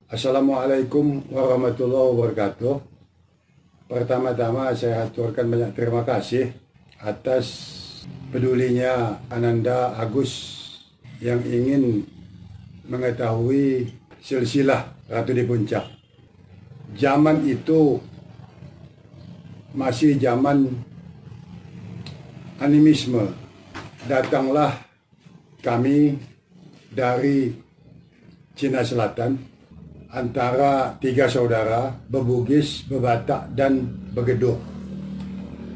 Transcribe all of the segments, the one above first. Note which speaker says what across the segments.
Speaker 1: Assalamualaikum warahmatullahi wabarakatuh. Pertama-tama saya haturkan banyak terima kasih atas pedulinya Ananda Agus yang ingin mengetahui silsilah Ratu di Puncak. Zaman itu masih zaman animisme. Datanglah kami dari Cina Selatan, antara 3 saudara, Bebugis, Bebatak, dan Begedoh.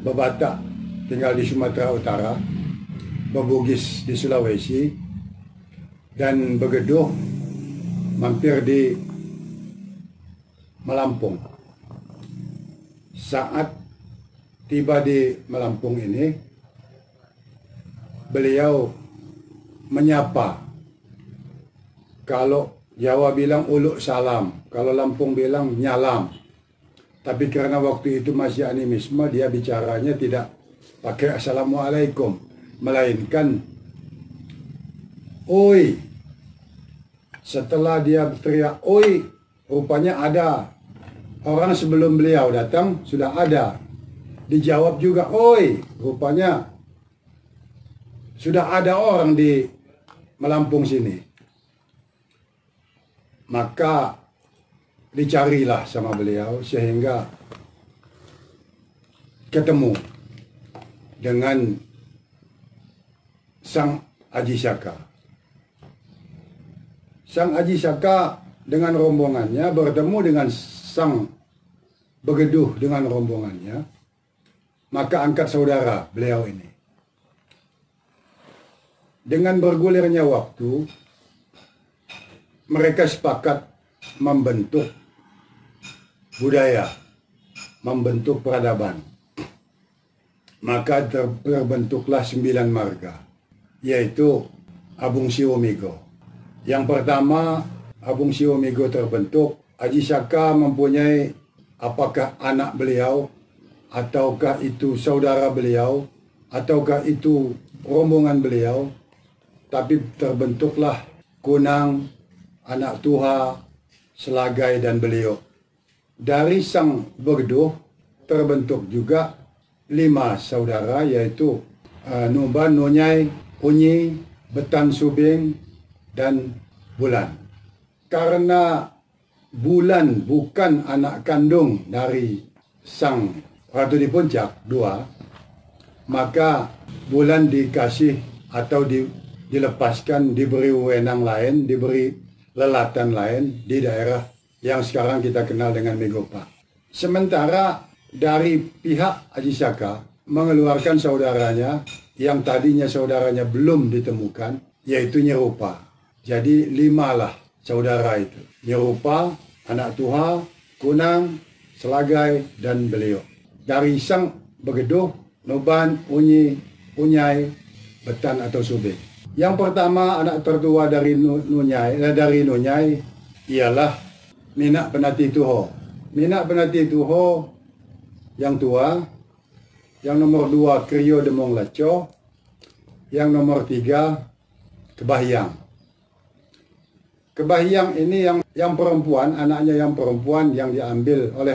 Speaker 1: Bebatak tinggal di Sumatera Utara, Bebugis di Sulawesi, dan Begedoh mampir di Melampung. Saat tiba di Melampung ini, beliau menyapa. Kalau Jawa bilang uluk salam, kalau Lampung bilang nyalam. Tapi karena waktu itu masih animisme, dia bicaranya tidak pakai assalamualaikum, melainkan oi. Setelah dia teriak oi, rupanya ada orang sebelum beliau datang sudah ada. Dijawab juga oi, rupanya sudah ada orang di Melampung sini. Maka dicarilah sama beliau sehingga ketemu dengan Sang Aji Saka. Sang Aji Saka dengan rombongannya bertemu dengan Sang Begedoh dengan rombongannya. Maka angkat saudara beliau ini. Dengan bergulirnya waktu, mereka sepakat membentuk budaya, membentuk peradaban. Maka terbentuklah 9 marga, yaitu Abung Siwomigo. Yang pertama, Abung Siwomigo terbentuk. Aji Saka mempunyai apakah anak beliau, ataukah itu saudara beliau, ataukah itu rombongan beliau. Tapi terbentuklah Kunang, Anak Tuha, Selagai, dan Beliau. Dari Sang Begedoh terbentuk juga 5 saudara, yaitu Nuban, Nonyai, Unyi, Betan Subing, dan Bulan. Karena Bulan bukan anak kandung dari Sang Ratu di Puncak 2, maka Bulan dikasih atau dilepaskan, diberi wewenang lain, diberi lelatan lain di daerah yang sekarang kita kenal dengan Megopa. Sementara dari pihak Aji Saka mengeluarkan saudaranya yang tadinya saudaranya belum ditemukan, yaitu Nyerupa. Jadi 5 lah saudara itu. Nyerupa, Anak Tuha, Kunang, Selagai, dan Beliau. Dari Sang Begedoh, Nuban, Unyi, Unyai, Betan atau Subing. Yang pertama anak tertua dari Nonyai ialah Minak Penati Tuho. Minak Penati Tuho yang tua. Yang nomor 2 Krio Demong Laco. Yang nomor 3 Kebahyang. Kebahyang ini yang perempuan, anaknya yang perempuan yang diambil oleh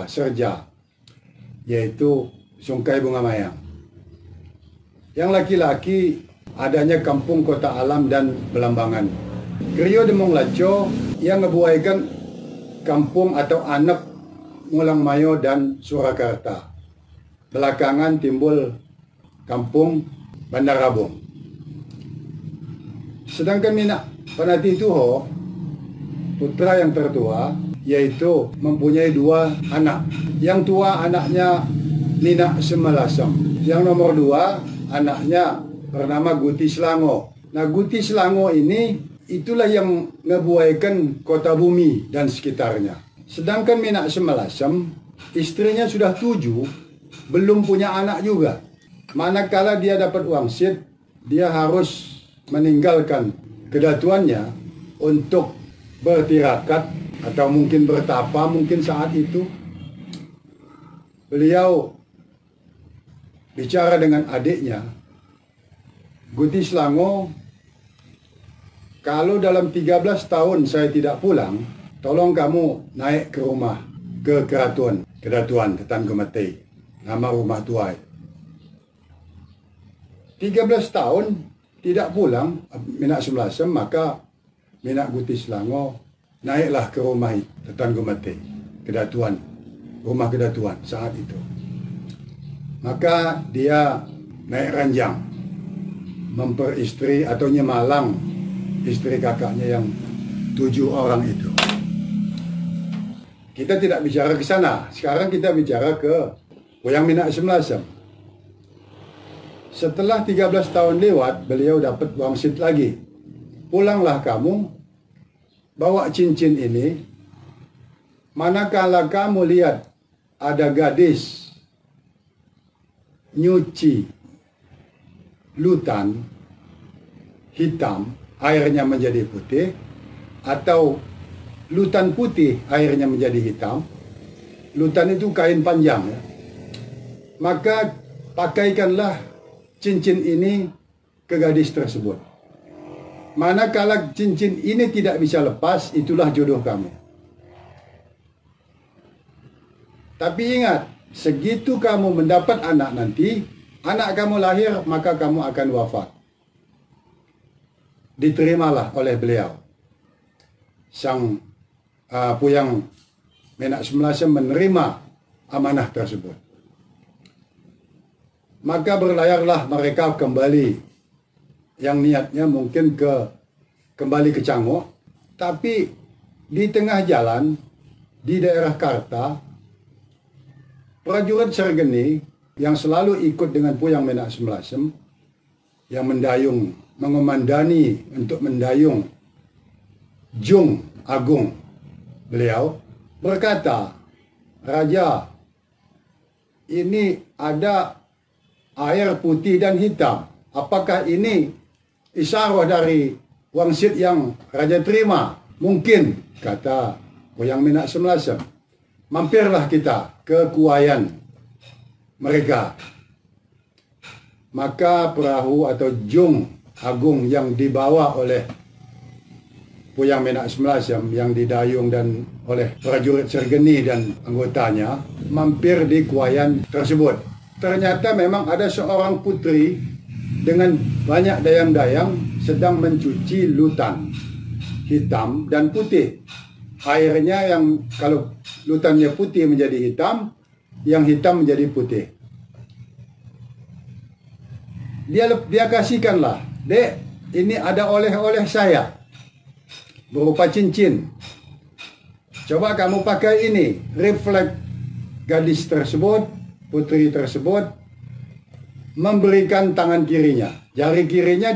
Speaker 1: Serja, yaitu Sungkai Bunga Mayang. Yang laki-laki adanya Kampung Kota Alam dan Belambangan. Krio Demong Laco yang ngebuaikan kampung atau anak Ngulang Mayo dan Surakarta. Belakangan timbul Kampung Bandar Rabung. Sedangkan Minak Penati Tuho, putra yang tertua, yaitu mempunyai 2 anak. Yang tua anaknya Minak Semelasem. Yang nomor 2 anaknya bernama Guti Selango. Nah, Guti Selango ini itulah yang ngebuaikan Kota Bumi dan sekitarnya. Sedangkan Minak Semelasem, istrinya sudah 7, belum punya anak juga. Manakala dia dapat wangsit, dia harus meninggalkan kedatuannya untuk bertirakat atau mungkin bertapa mungkin saat itu. Beliau bicara dengan adiknya, Guti Selango, kalau dalam 13 tahun saya tidak pulang, tolong kamu naik ke rumah, ke Kedatuan Tetan Gemeti, nama rumah tua. 13 tahun tidak pulang Minak Semelasem, maka Minak Guti Selangor naiklah ke rumah Tetan Gemeti, rumah Kedatuan saat itu. Maka dia naik ranjang, memperistri atau nyemalang istri kakaknya yang 7 orang itu. Kita tidak bicara ke sana. Sekarang kita bicara ke Puyang Minak Semelasem. Setelah 13 tahun lewat, beliau dapat wangsit lagi. Pulanglah kamu, bawa cincin ini. Manakala kamu lihat ada gadis nyuci lutan hitam, airnya menjadi putih, atau lutan putih, airnya menjadi hitam. Lutan itu kain panjang, ya. Maka pakaikanlah cincin ini ke gadis tersebut. Manakala cincin ini tidak bisa lepas, itulah jodoh kamu. Tapi ingat, segitu kamu mendapat anak nanti, anak kamu lahir, maka kamu akan wafat. Diterimalah oleh beliau. Sang Puyang Minak Semelasem menerima amanah tersebut. Maka berlayarlah mereka kembali, yang niatnya mungkin kembali ke Cangok, tapi di tengah jalan di daerah Karta, prajurit Sergeni yang selalu ikut dengan Puyang Minak Semelasem, yang mendayung, mengomandani untuk mendayung Jung Agung, beliau berkata, "Raja, ini ada air putih dan hitam. Apakah ini isyarah dari wangsit yang Raja terima?" "Mungkin," kata Puyang Minak Semelasem. "Mampirlah kita ke kuayan mereka." Maka perahu atau Jung Agung yang dibawa oleh Puyang Minak Semelasem, yang didayung dan oleh prajurit Sergeni dan anggotanya, mampir di kuayan tersebut. Ternyata memang ada seorang putri dengan banyak dayang-dayang sedang mencuci lutan hitam dan putih. Airnya yang kalau lutannya putih menjadi hitam, yang hitam menjadi putih. Dia kasihkanlah, "Dek, ini ada oleh-oleh saya berupa cincin. Coba kamu pakai ini." Refleks gadis tersebut, putri tersebut, memberikan tangan kirinya. Jari kirinya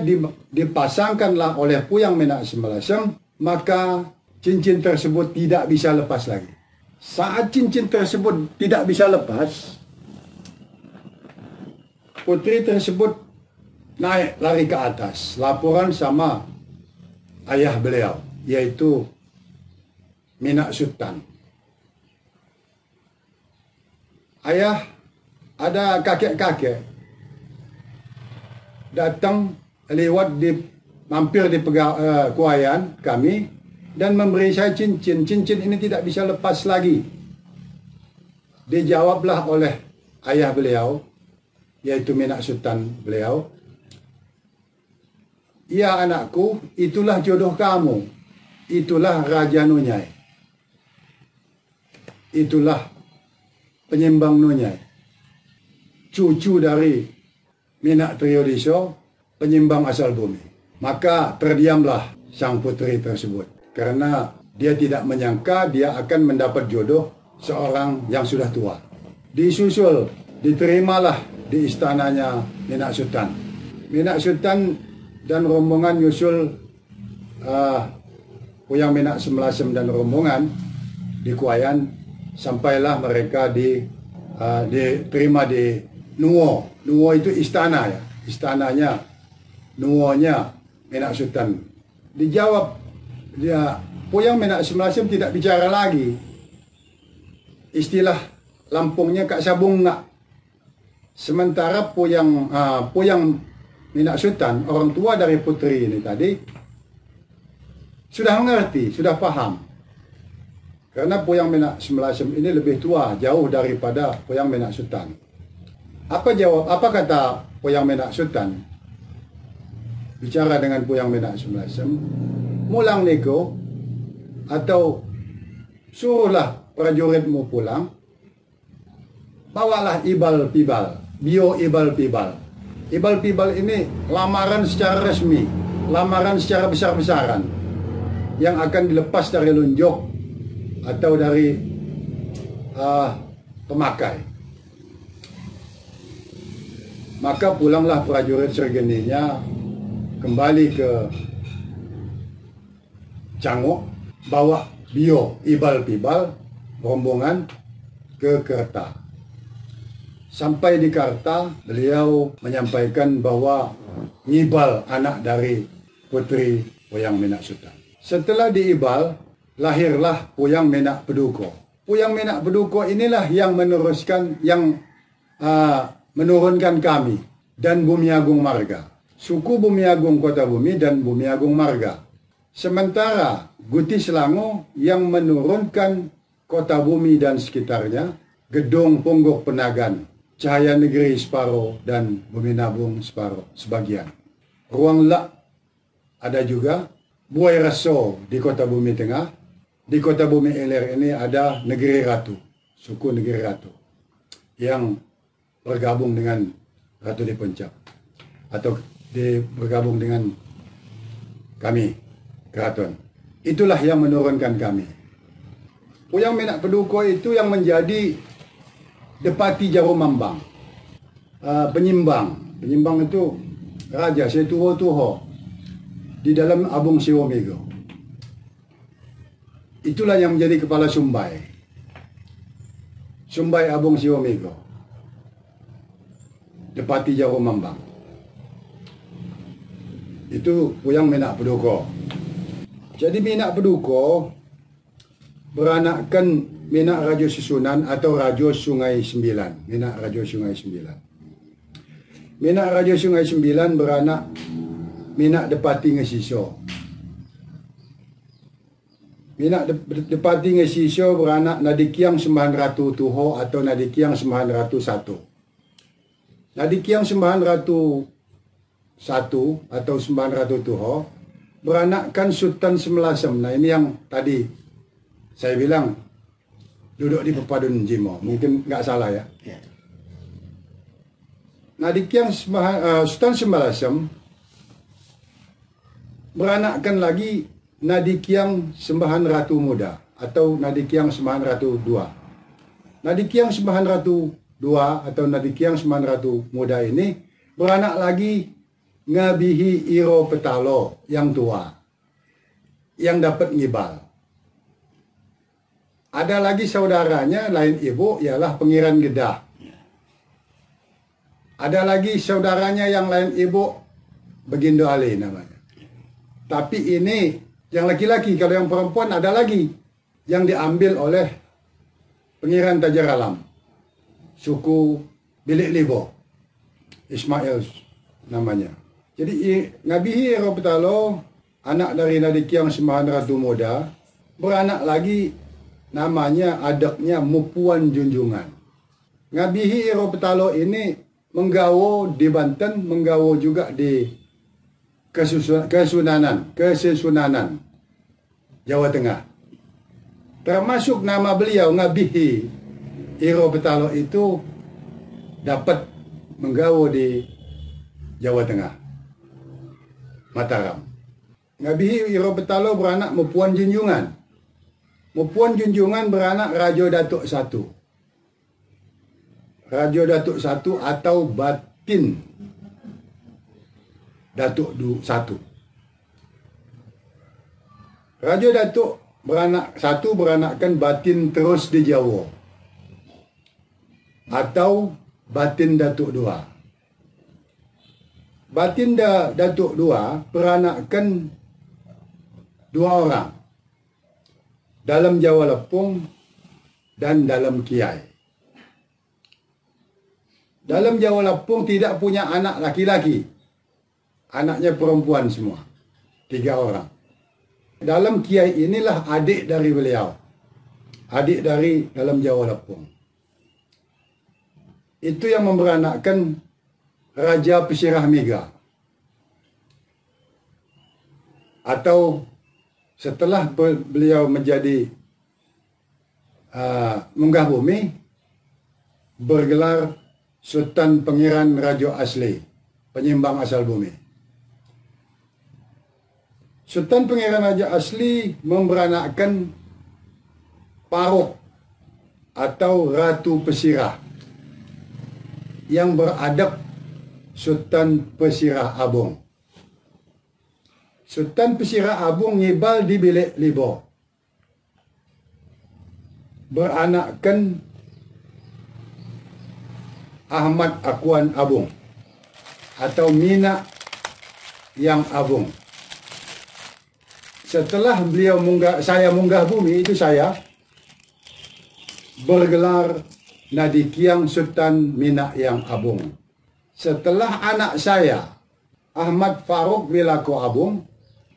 Speaker 1: dipasangkanlah oleh Puyang Minak Semelasem, maka cincin tersebut tidak bisa lepas lagi. Saat cincin tersebut tidak bisa lepas, putri tersebut naik lari ke atas, laporan sama ayah beliau, yaitu Minak Sultan. "Ayah, ada kakek-kakek datang lewat mampir di kuayan kami dan memberi saya cincin. Cincin ini tidak bisa lepas lagi." Dijawablah oleh ayah beliau, yaitu Minak Sultan beliau, "Ya anakku, itulah jodoh kamu. Itulah Raja Nunyai. Itulah penyembang Nunyai. Cucu dari Minak Triyodiso, penyembang asal bumi." Maka terdiamlah sang putri tersebut, karena dia tidak menyangka dia akan mendapat jodoh seorang yang sudah tua. Disusul, diterimalah di istananya Minak Sultan. Minak Sultan dan rombongan nyusul Puyang Minak Semelasem dan rombongan di kuayan, sampailah mereka diterima di Nuwo. Nuwo itu istana, ya. Istananya, Nuwonya Minak Sultan. Dijawab, Puyang Minak Semelasem tidak bicara lagi. Istilah Lampungnya Kak Sabung nggak. Sementara Puyang Minak Sultan, orang tua dari putri ini tadi, sudah mengerti, sudah paham. Karena Puyang Menak Semelasem ini lebih tua jauh daripada Puyang Menak Sutan. Apa kata Puyang Menak Sutan? Bicara dengan Puyang Menak Semelasem, mulang niko atau suruhlah prajuritmu pulang, bawalah ibal pibal, bio ibal pibal. Ibal pibal ini lamaran secara resmi, lamaran secara besar-besaran yang akan dilepas dari lunjok atau dari pemakai. Maka pulanglah prajurit sergeninya kembali ke Cangok, bawa bio ibal pibal rombongan ke Kerta. Sampai di Kerta, beliau menyampaikan bahwa ngibal anak dari putri Puyang Menak Sutan. Setelah diibal, lahirlah Puyang Menak Peduko. Puyang Menak Peduko inilah yang menurunkan kami dan Bumiagung Marga. Suku Bumiagung Kota Bumi dan Bumiagung Marga. Sementara Guti Selangor yang menurunkan Kota Bumi dan sekitarnya, Gedong Ponggok Penagan, Cahaya Negeri separuh dan Bumi Nabung separuh sebagian. Ruang Lak ada juga, Buai Raso di Kota Bumi Tengah. Di Kota Bumi Ilir ini ada Negeri Ratu, suku Negeri Ratu, yang bergabung dengan Ratu di Puncak, atau bergabung dengan kami, Keraton. Itulah yang menurunkan kami. Puyang Menak Peduko itu yang menjadi Depati Jaromambang, penyimbang. Penyimbang itu raja Setuho-tuho di dalam Abung Siwomigo. Itulah yang menjadi kepala Sumbai. Sumbai Abung Siwomigo. Depati Jaromambang. Itu Puyang Menak Peduko. Jadi Menak Peduko beranakkan Menak Rajo Susunan atau Rajo Sungai Sembilan. Menak Rajo Sungai Sembilan. Menak Rajo Sungai Sembilan beranak Menak Depati Ngesiso. Menak Depati Ngesiso beranak Nadikiang Sembahan Ratu Tuho atau Nadikiang Sembahan Ratu Satu. Nadikiang Sembahan Ratu Satu atau Sembahan Ratu Tuho beranakkan Sultan Semelasem. Nah, ini yang tadi saya bilang duduk di Pepadun Jimo. Mungkin nggak salah ya. Nadikiang Sultan Semelasem beranakkan lagi Nadikiang Sembahan Ratu Muda atau Nadikiang Sembahan Ratu Dua. Nadikiang Sembahan Ratu Dua atau Nadikiang Sembahan Ratu Muda ini beranak lagi Ngabihi Iro Petalo yang tua, yang dapat ngibal. Ada lagi saudaranya lain ibu ialah Pengiran Gedah. Ada lagi saudaranya yang lain ibu Begindo Ali namanya. Tapi ini yang laki-laki, kalau yang perempuan ada lagi yang diambil oleh Pengiran Tajar Alam, suku Bilik Libo, Ismail namanya. Jadi Ngabihi Iro Petalo, anak dari Nadikiang Sembahan Ratu Muda, beranak lagi namanya adaknya Mupuan Junjungan. Ngabihi Iro Petalo ini menggawo di Banten, menggawo juga di Kesunanan Jawa Tengah. Termasuk nama beliau Ngabihi Iro Petalo itu dapat menggawo di Jawa Tengah, Mataram. Ngabihi Iro Petalo beranak Mupuan Junjungan. Mupuan Junjungan beranak Rajo Datuk Satu. Rajo Datuk Satu atau Batin Datuk Satu. Raja Datuk Satu beranakkan Batin Terus di Jawa atau Batin Datuk Dua. Batin Datuk Dua beranakkan dua orang dalam Jawa Lepung dan dalam Kiai. Dalam Jawa Lepung tidak punya anak laki-laki. Anaknya perempuan semua. 3 orang. Dalam Kiai inilah adik dari beliau. adik dari dalam Jawa Lapung. Itu yang memberanakkan Raja Pesirah Mega. Atau setelah beliau menjadi munggah bumi, bergelar Sultan Pangeran Raja Asli, penyembang asal bumi. Sultan Pangeran Raja Asli memberanakkan Paruk atau Ratu Pesirah yang beradab Sultan Pesirah Abung. Sultan Pesirah Abung ngibal di bilik libo, beranakkan Ahmad Akuan Abung atau Mina yang Abung. Setelah saya munggah bumi, itu saya bergelar Nadikiang Sultan Mina yang Abung. Setelah anak saya Ahmad Faruk Wilako Abung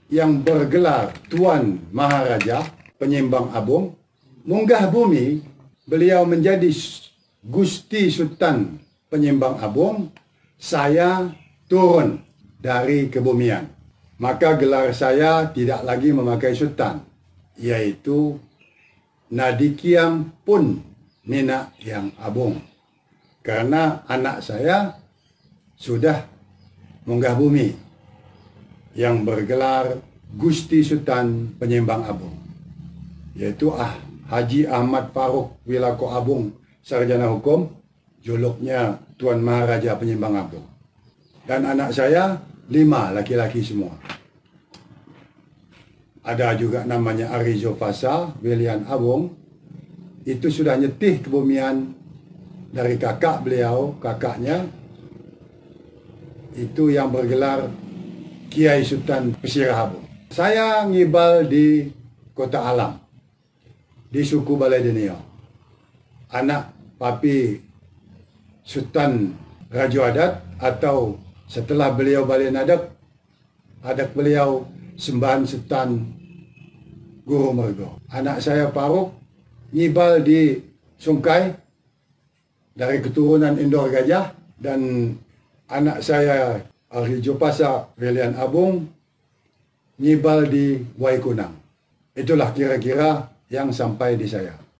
Speaker 1: yang bergelar Tuan Maharaja, penyembang Abung, munggah bumi, beliau menjadi Gusti Sultan penyembang Abung. Saya turun dari kebumian, maka gelar saya tidak lagi memakai Sultan, yaitu Nadikiang Pun Mina yang Abung, karena anak saya sudah munggah bumi yang bergelar Gusti Sultan penyembang Abung, yaitu Haji Ahmad Faruk Wilako Abung, sarjana hukum, juluknya Tuan Maharaja penyembang Abung. Dan anak saya 5 laki-laki semua. Ada juga namanya Arizo Fasa William Abung, itu sudah nyetih kebumian dari kakaknya, itu yang bergelar Kiai Sultan Pesirah Abung. Saya ngibal di Kota Alam, di suku Balai Denio. Anak papi Sultan Raja Adat, atau setelah beliau balik adat beliau Sembahan Sultan Guru Mergo. Anak saya Faruk ngibal di Sungkai dari keturunan Indor Gajah, dan anak saya Arijo Pasa William Abung ngibal di Waikunang. Itulah kira-kira yang sampai di saya.